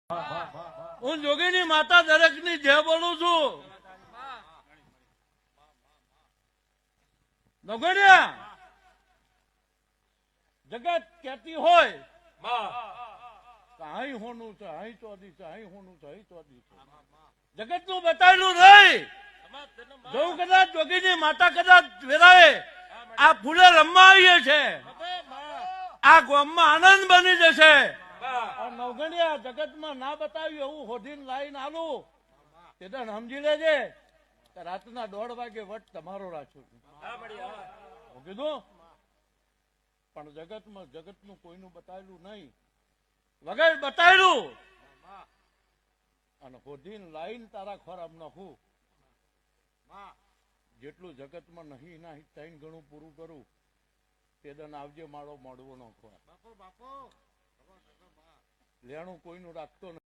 હું જોગીની માતા દરેકની જય બોલું છું. નગડિયા જગત કહેતી હોય અહીં હોનું છે, અહીં ચોદી છે, અહીં હોનું છે, અહીં ચોદી છે. જગત નું બતાવેલું નહીં. જો કદાચ જોગીની માતા કદાચ વેરાએ આ ફૂલે રમવા આવીએ છે, આ ગામમાં આનંદ બની જશે. નવગણિયા જગતમાં ના બતાવ્યું એવું હોધીને લાઈન આલું તે સમજી લેજે કે રાતના 1:30 વાગે વટ તમારો રાખ્યો છું કીધું. પણ જગતમાં જગતનું કોઈનું બતાવેલું નહીં, વગર બતાવેલું અને હોધીને લાઈન તારા ખોરાબ નાખું. જેટલું જગતમાં નહીં ના 3 ગણું પૂરું કરું તે દન આવજે માળો મળવો નો ખોરાક. લેણું કોઈનું રાખતો નથી.